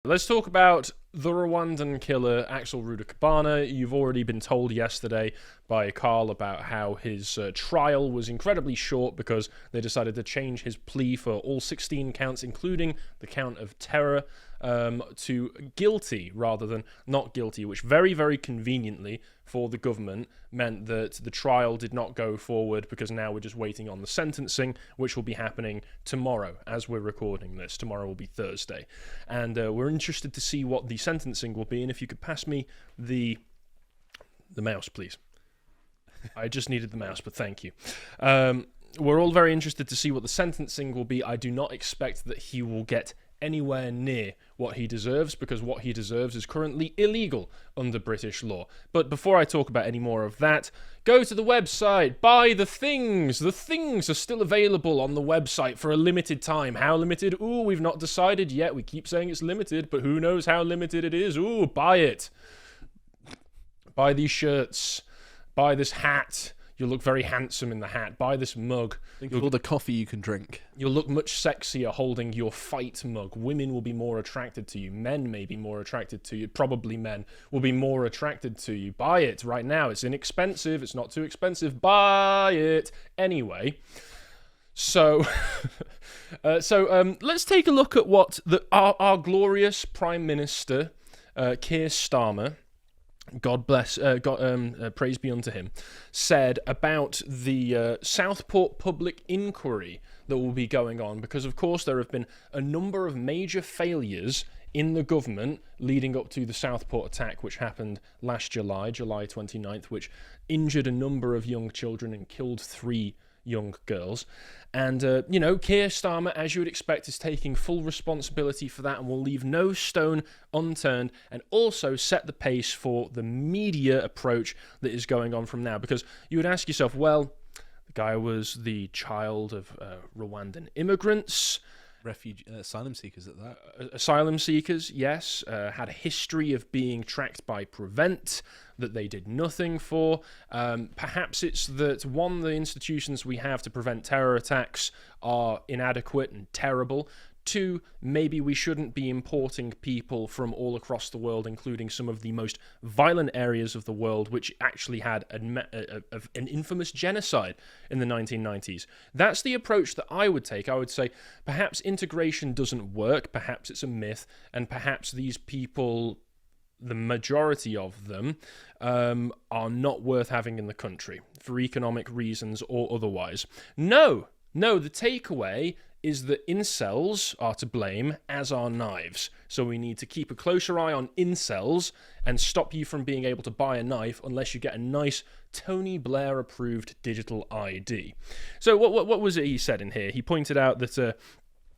Let's talk about the Rwandan killer, Axel Rudakabana. You've already been told yesterday by Carl about how his trial was incredibly short because they decided to change his plea for all 16 counts, including the count of terror, to guilty rather than not guilty, which very, very conveniently for the government meant that the trial did not go forward because now we're just waiting on the sentencing, which will be happening tomorrow as we're recording this. Tomorrow will be Thursday. And we're interested to see what the sentencing will be. And if you could pass me the mouse, please. I just needed the mouse, but thank you. We're all very interested to see what the sentencing will be. I do not expect that he will get anywhere near what he deserves, because what he deserves is currently illegal under British law. But before I talk about any more of that, go to the website, buy the things. The things are still available on the website for a limited time. How limited? Ooh, we've not decided yet. We keep saying it's limited, but who knows how limited it is? Ooh, buy it. Buy these shirts. Buy this hat. You'll look very handsome in the hat. Buy this mug. Think of all the coffee you can drink. You'll look much sexier holding your fight mug. Women will be more attracted to you. Men may be more attracted to you. Probably men will be more attracted to you. Buy it right now. It's inexpensive. It's not too expensive. Buy it. Anyway, so let's take a look at what our glorious Prime Minister, Keir Starmer, God bless, praise be unto him, said about the Southport public inquiry that will be going on, because of course there have been a number of major failures in the government leading up to the Southport attack, which happened last July 29th, which injured a number of young children and killed 3 young girls. And, Keir Starmer, as you would expect, is taking full responsibility for that and will leave no stone unturned, and also set the pace for the media approach that is going on from now. Because you would ask yourself, well, the guy was the child of Rwandan immigrants. Asylum seekers at that. Asylum seekers, yes. Had a history of being tracked by Prevent that they did nothing for. Perhaps it's that, one, the institutions we have to prevent terror attacks are inadequate and terrible. 2, maybe we shouldn't be importing people from all across the world, including some of the most violent areas of the world, which actually had an infamous genocide in the 1990s. That's the approach that I would take. I would say perhaps integration doesn't work, perhaps it's a myth, and perhaps these people, the majority of them, are not worth having in the country for economic reasons or otherwise. No, the takeaway is that incels are to blame, as are knives. So we need to keep a closer eye on incels and stop you from being able to buy a knife unless you get a nice Tony Blair approved digital ID. So what was it he said in here? He pointed out that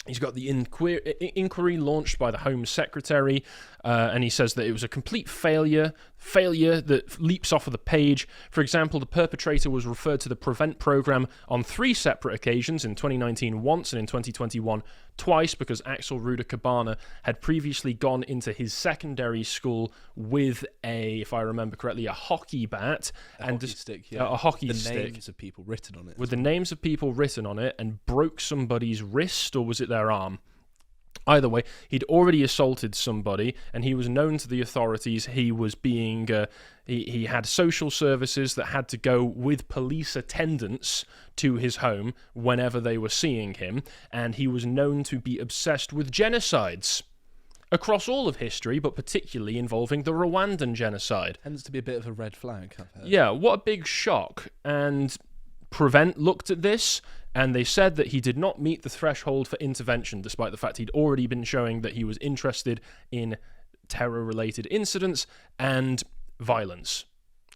he's got the inquiry launched by the Home Secretary, and he says that it was a complete failure that leaps off of the page. For example, the perpetrator was referred to the Prevent program on 3 separate occasions, in 2019 once and in 2021 twice, because Axel Rudakabana had previously gone into his secondary school with if I remember correctly, a hockey bat and hockey stick, yeah. A hockey the stick. The names of people written on it. With the names of people written on it, and broke somebody's wrist, or was it their arm? Either way, he'd already assaulted somebody, and he was known to the authorities. He was being, he had social services that had to go with police attendants to his home whenever they were seeing him, and he was known to be obsessed with genocides across all of history, but particularly involving the Rwandan genocide. Tends to be a bit of a red flag, I've heard. Yeah, what a big shock. And Prevent looked at this, and they said that he did not meet the threshold for intervention, despite the fact he'd already been showing that he was interested in terror-related incidents and violence,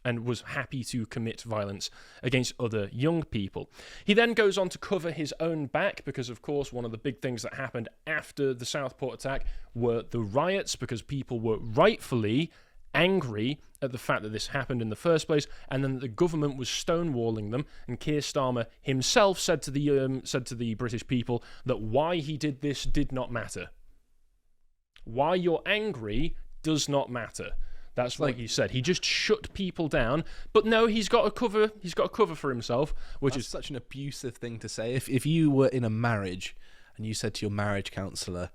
and was happy to commit violence against other young people. He then goes on to cover his own back, because, of course, one of the big things that happened after the Southport attack were the riots, because people were rightfully angry at the fact that this happened in the first place, and then the government was stonewalling them. And Keir Starmer himself said to the British people that why he did this did not matter. Why you're angry does not matter. That's what he said. He just shut people down. But no, he's got a cover. He's got a cover for himself, which is such an abusive thing to say. If you were in a marriage and you said to your marriage counsellor,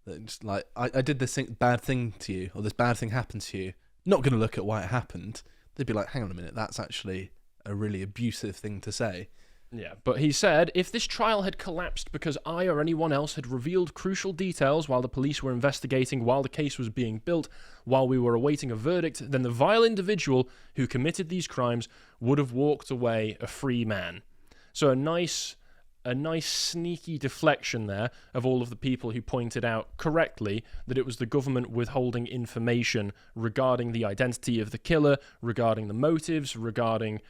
That just like, I did this bad thing to you, or this bad thing happened to you. Not going to look at why it happened. They'd be like, hang on a minute, that's actually a really abusive thing to say. Yeah, but he said, if this trial had collapsed because I or anyone else had revealed crucial details while the police were investigating, while the case was being built, while we were awaiting a verdict, then the vile individual who committed these crimes would have walked away a free man. So a nice sneaky deflection there of all of the people who pointed out correctly that it was the government withholding information regarding the identity of the killer, regarding the motives, regarding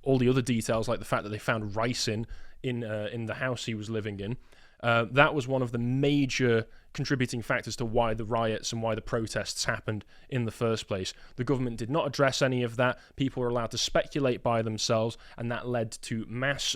all the other details, like the fact that they found ricin in the house he was living in. That was one of the major contributing factors to why the riots and why the protests happened in the first place. The government did not address any of that. People were allowed to speculate by themselves, and that led to mass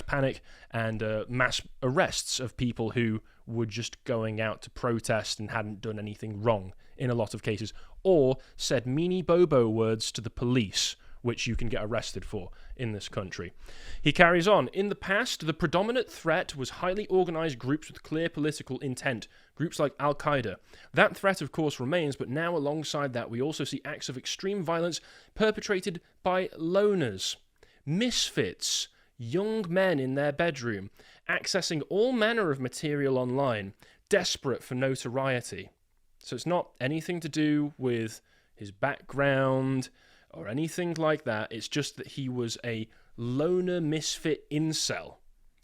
panic and mass arrests of people who were just going out to protest and hadn't done anything wrong in a lot of cases, or said meanie bobo words to the police, which you can get arrested for in this country. He carries on. In the past, the predominant threat was highly organized groups with clear political intent, groups like Al-Qaeda. That threat, of course, remains, but now alongside that, we also see acts of extreme violence perpetrated by loners, misfits, young men in their bedroom, accessing all manner of material online, desperate for notoriety. So it's not anything to do with his background or anything like that. It's just that he was a loner misfit incel.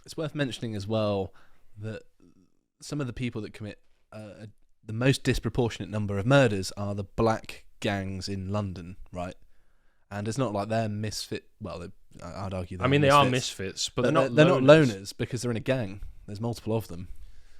It's worth mentioning as well that some of the people that commit the most disproportionate number of murders are the black gangs in London, right? And it's not like they're misfit. Well, I'd argue. I mean, they are misfits, but they're not loners because they're in a gang. There's multiple of them.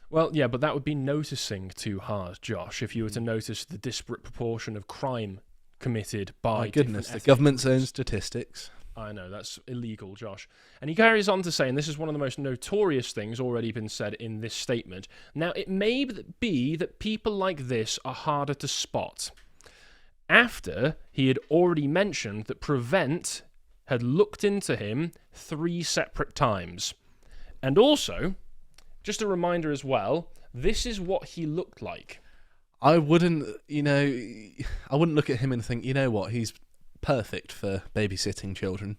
Well, yeah, but that would be noticing too hard, Josh, if you were to notice the disparate proportion of crime committed by... My goodness, the government's own statistics. I know, that's illegal, Josh. And he carries on to say, and this is one of the most notorious things already been said in this statement, now, it may be that people like this are harder to spot. After he had already mentioned that Prevent had looked into him 3 separate times. And also, just a reminder as well, this is what he looked like. I wouldn't look at him and think, you know what, he's perfect for babysitting children.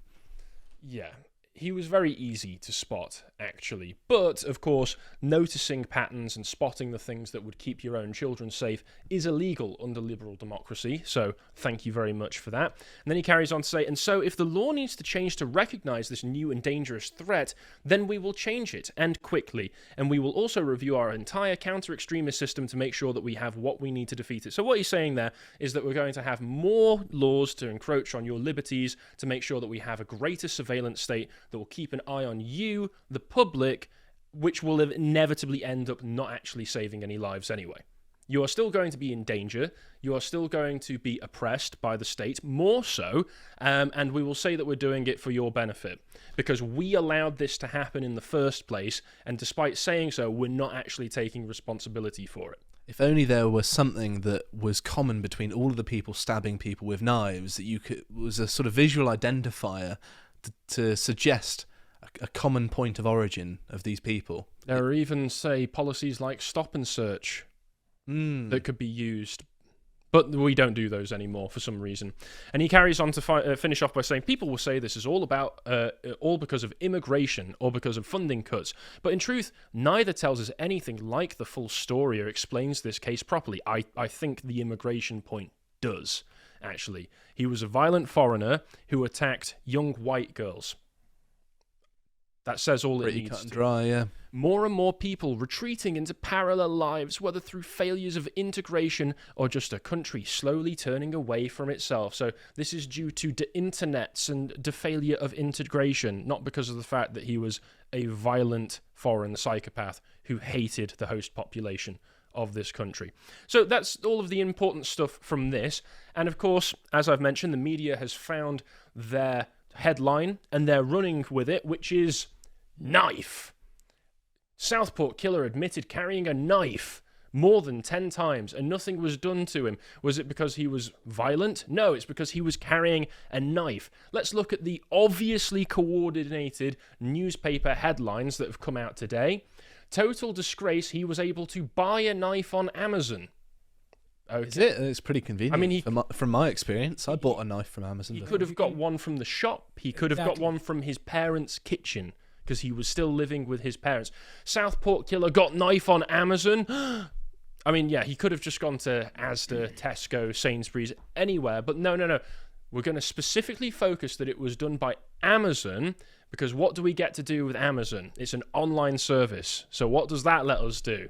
Yeah, he was very easy to spot, actually. But, of course, noticing patterns and spotting the things that would keep your own children safe is illegal under liberal democracy, so thank you very much for that. And then he carries on to say, and so if the law needs to change to recognise this new and dangerous threat, then we will change it, and quickly. And we will also review our entire counter-extremist system to make sure that we have what we need to defeat it. So what he's saying there is that we're going to have more laws to encroach on your liberties to make sure that we have a greater surveillance state that will keep an eye on you, the public, which will inevitably end up not actually saving any lives anyway. You are still going to be in danger. You are still going to be oppressed by the state, more so, and we will say that we're doing it for your benefit because we allowed this to happen in the first place, and despite saying so, we're not actually taking responsibility for it. If only there was something that was common between all of the people stabbing people with knives, that was a sort of visual identifier to suggest a common point of origin of these people. There are even, say, policies like stop and search that could be used, but we don't do those anymore for some reason. And he carries on to finish off by saying, people will say this is all because of immigration or because of funding cuts, but in truth, neither tells us anything like the full story or explains this case properly. I think the immigration point does, actually. He was a violent foreigner who attacked young white girls. That says all it needs cut and to. dry, yeah. More and more people retreating into parallel lives, whether through failures of integration or just a country slowly turning away from itself. So this is due to the internets and the failure of integration, not because of the fact that he was a violent foreign psychopath who hated the host population of this country. So that's all of the important stuff from this. And of course, as I've mentioned, the media has found their headline and they're running with it, which is knife. Southport killer admitted carrying a knife more than 10 times and nothing was done to him. Was it because he was violent? No, it's because he was carrying a knife. Let's look at the obviously coordinated newspaper headlines that have come out today. Total disgrace, he was able to buy a knife on Amazon. Okay. Is it? It's pretty convenient. I mean, from my experience, I bought a knife from Amazon. He could have got one from the shop. He could have got one from his parents' kitchen because he was still living with his parents. Southport killer got knife on Amazon. I mean, yeah, he could have just gone to Asda, Tesco, Sainsbury's, anywhere. But no. We're going to specifically focus that it was done by Amazon, because what do we get to do with Amazon? It's an online service. So what does that let us do?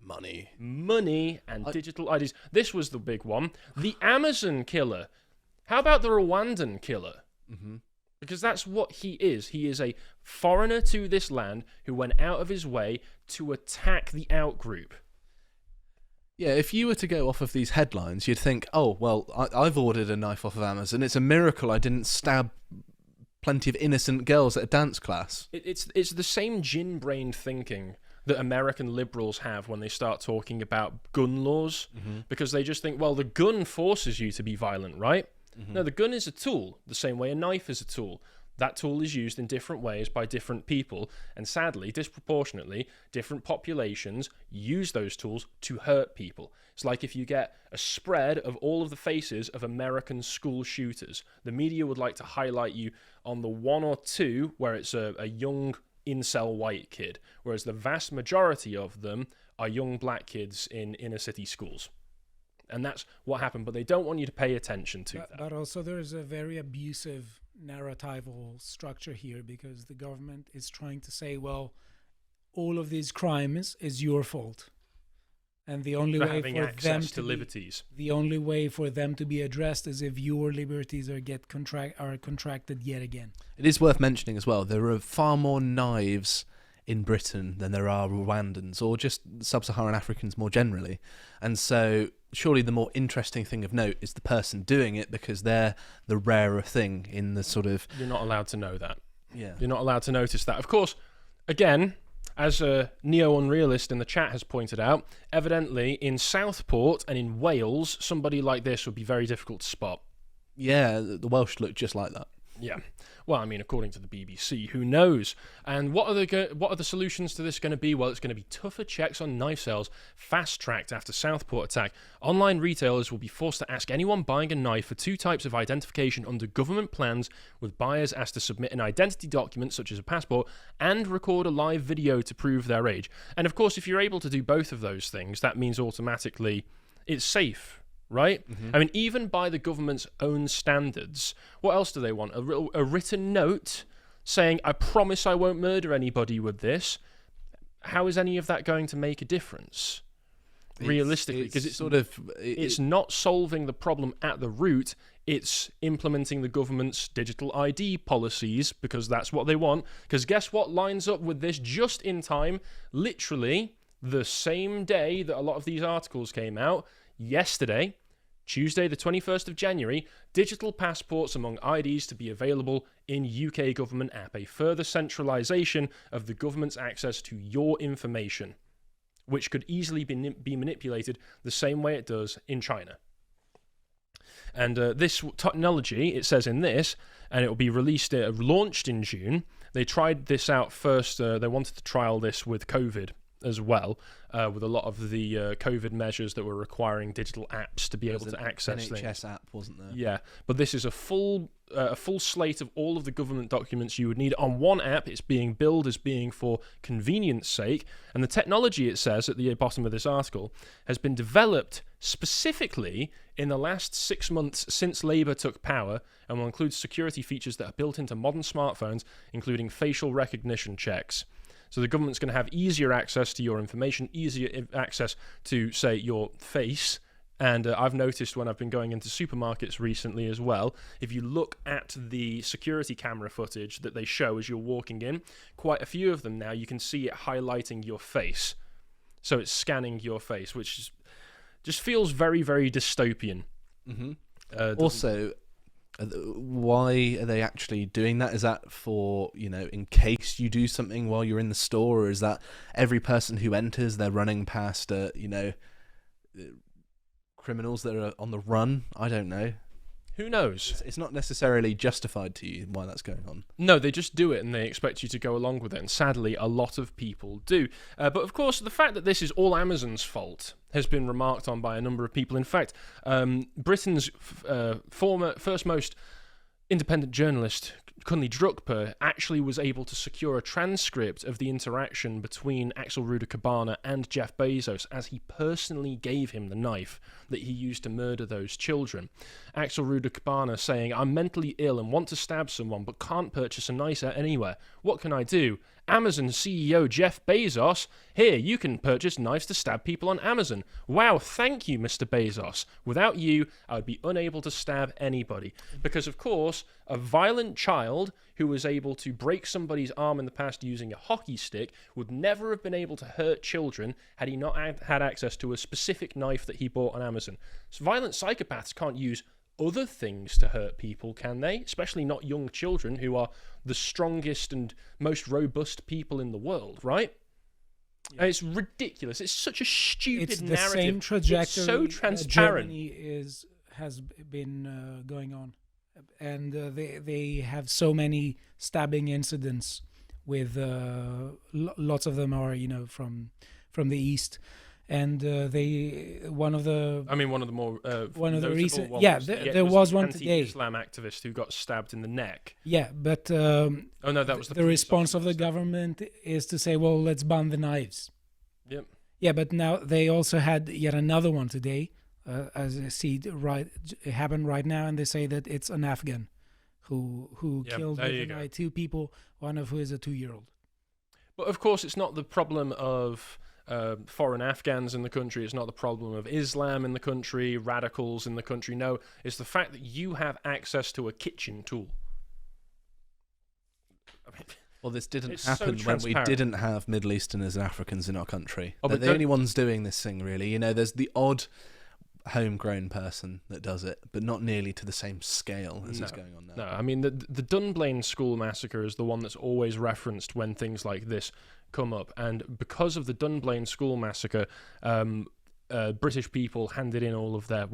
Money and digital IDs. This was the big one. The Amazon killer. How about the Rwandan killer? Mm-hmm. Because that's what he is. He is a foreigner to this land who went out of his way to attack the outgroup. Yeah, if you were to go off of these headlines, you'd think, oh, well, I've ordered a knife off of Amazon. It's a miracle I didn't stab plenty of innocent girls at a dance class. It's the same gin-brained thinking that American liberals have when they start talking about gun laws, because they just think, well, the gun forces you to be violent, right? No, the gun is a tool, the same way a knife is a tool. That tool is used in different ways by different people, and sadly, disproportionately, different populations use those tools to hurt people. It's like if you get a spread of all of the faces of American school shooters, the media would like to highlight you on the one or two where it's a young incel white kid, whereas the vast majority of them are young black kids in inner city schools. And that's what happened, but they don't want you to pay attention to that. But also there's a very abusive narratival structure here, because the government is trying to say, well, all of these crimes is your fault. And the only way for them to liberties. The only way for them to be addressed is if your liberties are contracted yet again. It is worth mentioning as well, there are far more knives in Britain than there are Rwandans, or just sub-Saharan Africans more generally. And so surely the more interesting thing of note is the person doing it, because they're the rarer thing in the sort of... You're not allowed to know that. Yeah. You're not allowed to notice that. Of course, again, as a neo-unrealist in the chat has pointed out, evidently in Southport and in Wales, somebody like this would be very difficult to spot. Yeah, the Welsh look just like that. Yeah. Well, I mean, according to the BBC, who knows? And what are the solutions to this going to be? Well, it's going to be tougher checks on knife sales, fast-tracked after Southport attack. Online retailers will be forced to ask anyone buying a knife for two types of identification under government plans, with buyers asked to submit an identity document, such as a passport, and record a live video to prove their age. And of course, if you're able to do both of those things, that means automatically it's safe. Right? I mean, even by the government's own standards, what else do they want? A written note saying, I promise I won't murder anybody with this. How is any of that going to make a difference? Realistically, because it's not solving the problem at the root. It's implementing the government's digital ID policies, because that's what they want. Because guess what lines up with this just in time? Literally the same day that a lot of these articles came out, yesterday, Tuesday the 21st of January, digital passports among IDs to be available in UK government app, a further centralisation of the government's access to your information, which could easily be manipulated the same way it does in China. And this technology, it says in this, and it will be launched in June. They tried this out first, they wanted to trial this with COVID as well, with a lot of the COVID measures that were requiring digital apps to be able to access things. NHS app, wasn't there? Yeah, but this is a full slate of all of the government documents you would need on one app. It's being billed as being for convenience sake, and the technology, it says at the bottom of this article, has been developed specifically in the last 6 months since Labour took power, and will include security features that are built into modern smartphones, including facial recognition checks. So the government's going to have easier access to your information, easier access to, say, your face. And I've noticed when I've been going into supermarkets recently as well, if you look at the security camera footage that they show as you're walking in, quite a few of them now, you can see it highlighting your face. So it's scanning your face, which just feels very, very dystopian. Also, why are they actually doing that? Is that for, in case you do something while you're in the store, or is that every person who enters, they're running past, criminals that are on the run? I don't know. Who knows? It's not necessarily justified to you why that's going on. No, they just do it and they expect you to go along with it. And sadly, a lot of people do. But of course, the fact that this is all Amazon's fault has been remarked on by a number of people. In fact, Britain's first most independent journalist, Kunli Drukpa, actually was able to secure a transcript of the interaction between Axel Rudakabana and Jeff Bezos, as he personally gave him the knife that he used to murder those children. Axel Rudakabana saying, "I'm mentally ill and want to stab someone, but can't purchase a knife anywhere. What can I do? Amazon CEO Jeff Bezos, here, you can purchase knives to stab people on Amazon. Wow, thank you, Mr. Bezos. Without you, I would be unable to stab anybody." Because, of course, a violent child who was able to break somebody's arm in the past using a hockey stick would never have been able to hurt children had he not had access to a specific knife that he bought on Amazon. So violent psychopaths can't use other things to hurt people, can they? Especially not young children, who are the strongest and most robust people in the world, right? Yeah. It's ridiculous. It's such a stupid narrative. It's the same trajectory. It's so transparent. Germany has been going on, and they have so many stabbing incidents with lots of them are from the east. And one of the more one of the recent ones, there was one today. Anti-Islam activist who got stabbed in the neck. Yeah, but that was the response of the government is to say, well, let's ban the knives. Yep. Yeah, but now they also had yet another one today, as I see it happen right now, and they say that it's an Afghan who killed two people, one of who is a 2-year-old. But of course, it's not the problem of foreign Afghans in the country. It's not the problem of Islam in the country, radicals in the country. No, it's the fact that you have access to a kitchen tool. Well, this didn't happen when we didn't have Middle Easterners and Africans in our country. Oh, They're the only ones doing this thing, really. There's the odd homegrown person that does it, but not nearly to the same scale as is going on now. No, I mean, the Dunblane school massacre is the one that's always referenced when things like this come up, and because of the Dunblane school massacre, British people handed in all of their,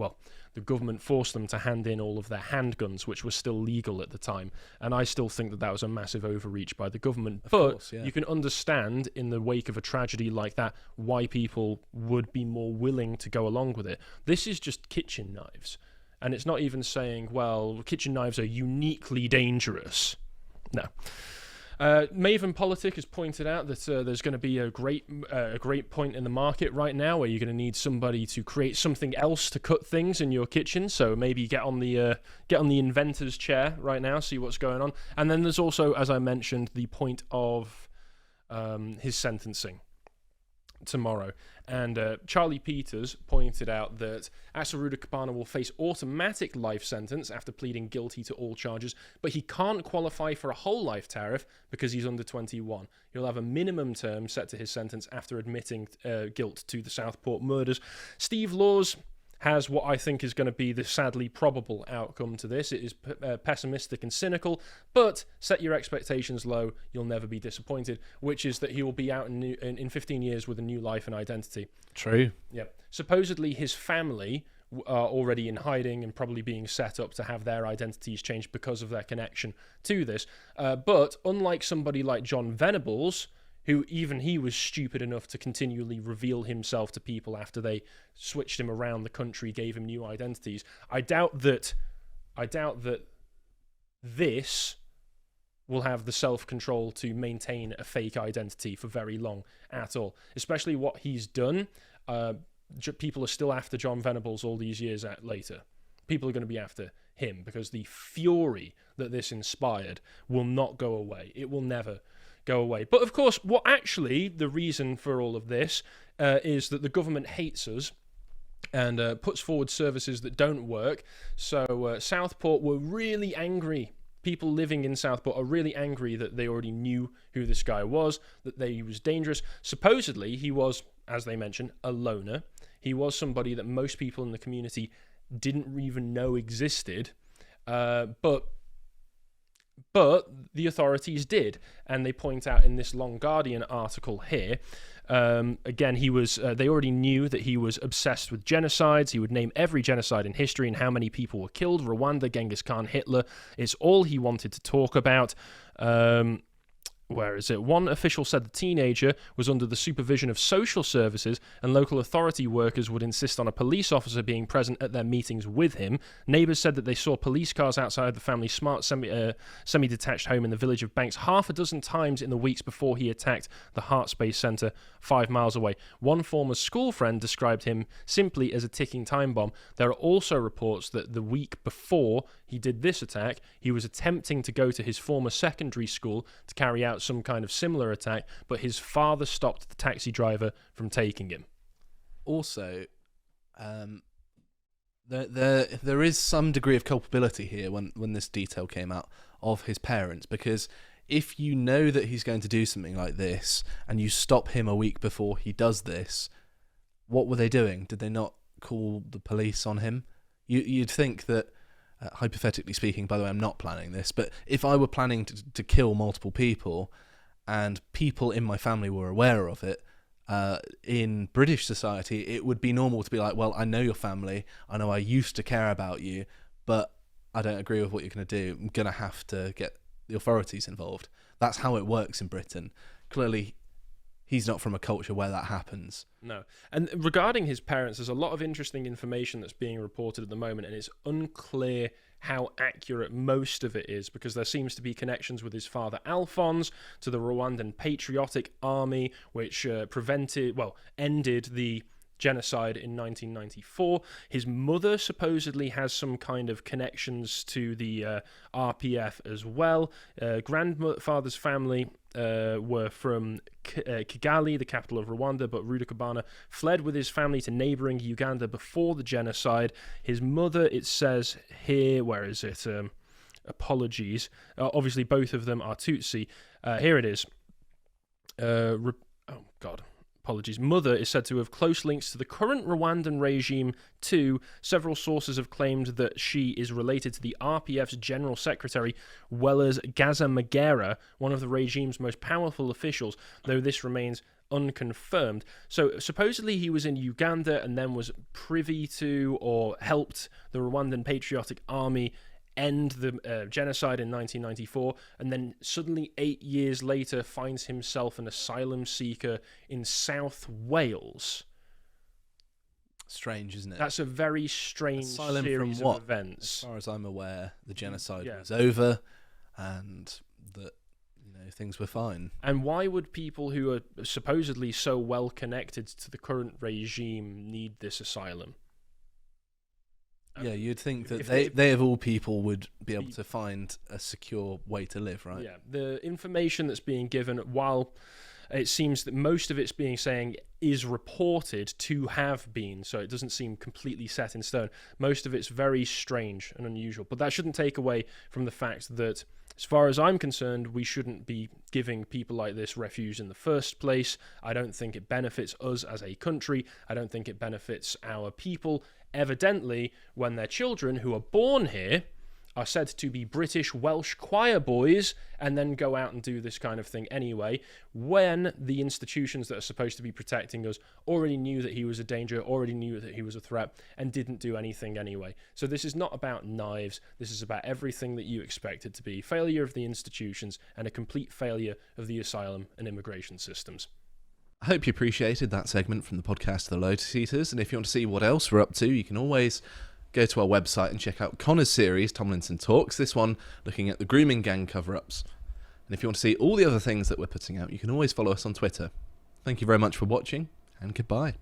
the government forced them to hand in all of their handguns, which were still legal at the time, and I still think that was a massive overreach by the government. You can understand, in the wake of a tragedy like that, why people would be more willing to go along with it. This is just kitchen knives, and it's not even saying, well, kitchen knives are uniquely dangerous. No. Maven Politic has pointed out that there's going to be a great point in the market right now where you're going to need somebody to create something else to cut things in your kitchen. So maybe get on the inventor's chair right now, see what's going on. And then there's also, as I mentioned, the point of his sentencing tomorrow. And Charlie Peters pointed out that Axel Rudakabana will face automatic life sentence after pleading guilty to all charges, but he can't qualify for a whole life tariff because he's under 21. He'll have a minimum term set to his sentence after admitting guilt to the Southport murders. Steve Laws has what I think is going to be the sadly probable outcome to this. It is pessimistic and cynical, but set your expectations low, you'll never be disappointed, which is that he will be out in 15 years with a new life and identity. True. Yeah. Supposedly his family are already in hiding and probably being set up to have their identities changed because of their connection to this. But unlike somebody like John Venables, who even he was stupid enough to continually reveal himself to people after they switched him around the country, gave him new identities. I doubt that this will have the self-control to maintain a fake identity for very long at all. Especially what he's done. People are still after John Venables all these years later. People are going to be after him because the fury that this inspired will not go away. It will never go away. But of course, what actually the reason for all of this is that the government hates us and puts forward services that don't work. So Southport were really angry. People living in Southport are really angry that they already knew who this guy was, that he was dangerous. Supposedly, he was, as they mentioned, a loner. He was somebody that most people in the community didn't even know existed. But But the authorities did, and they point out in this Long Guardian article here, again, they already knew that he was obsessed with genocides. He would name every genocide in history and how many people were killed. Rwanda, Genghis Khan, Hitler. It's all he wanted to talk about. Where is it? One official said the teenager was under the supervision of social services and local authority workers would insist on a police officer being present at their meetings with him. Neighbours said that they saw police cars outside the family's smart semi-detached home in the village of Banks half a dozen times in the weeks before he attacked the Heart Space Centre 5 miles away. One former school friend described him simply as a ticking time bomb. There are also reports that the week before he did this attack, he was attempting to go to his former secondary school to carry out some kind of similar attack, but his father stopped the taxi driver from taking him. Also, there is some degree of culpability here when this detail came out of his parents, because if you know that he's going to do something like this and you stop him a week before he does this, what were they doing? Did they not call the police on him? You'd think that, hypothetically speaking, by the way, I'm not planning this, but if I were planning to kill multiple people and people in my family were aware of it, in British society, it would be normal to be like, well, I know your family, I know I used to care about you, but I don't agree with what you're going to do. I'm going to have to get the authorities involved. That's how it works in Britain. Clearly, he's not from a culture where that happens. No. And regarding his parents, there's a lot of interesting information that's being reported at the moment, and it's unclear how accurate most of it is, because there seems to be connections with his father Alphonse to the Rwandan Patriotic Army, which ended the genocide in 1994. His mother supposedly has some kind of connections to the RPF as well. Grandfather's family were from Kigali, the capital of Rwanda, but Rudakabana fled with his family to neighbouring Uganda before the genocide. His mother, it says here, where is it? Apologies. Obviously, both of them are Tutsi. Here it is. Apologies. Mother is said to have close links to the current Rwandan regime too. Several sources have claimed that she is related to the RPF's General Secretary, Welles Gazamagera, one of the regime's most powerful officials, though this remains unconfirmed. So supposedly he was in Uganda and then was privy to or helped the Rwandan Patriotic Army end the genocide in 1994, and then suddenly 8 years later finds himself an asylum seeker in South Wales. Strange, isn't it? That's a very strange Asylum series from what? of events. As far as I'm aware, the genocide was over, and that things were fine. And why would people who are supposedly so well connected to the current regime need this asylum? Yeah, you'd think that they of all people would be able to find a secure way to live, right? Yeah, the information that's being given, while it seems that most of it's being saying is reported to have been, so it doesn't seem completely set in stone. Most of it's very strange and unusual, but that shouldn't take away from the fact that, as far as I'm concerned, we shouldn't be giving people like this refuge in the first place. I don't think it benefits us as a country. I don't think it benefits our people. Evidently, when their children who are born here are said to be British Welsh choir boys and then go out and do this kind of thing anyway, when the institutions that are supposed to be protecting us already knew that he was a danger, already knew that he was a threat, and didn't do anything anyway. So this is not about knives. This is about everything that you expect it to be. Failure of the institutions and a complete failure of the asylum and immigration systems. I hope you appreciated that segment from the podcast The Lotus Eaters, and if you want to see what else we're up to, you can always go to our website and check out Connor's series, Tomlinson Talks, this one looking at the grooming gang cover-ups. And if you want to see all the other things that we're putting out, you can always follow us on Twitter. Thank you very much for watching, and goodbye.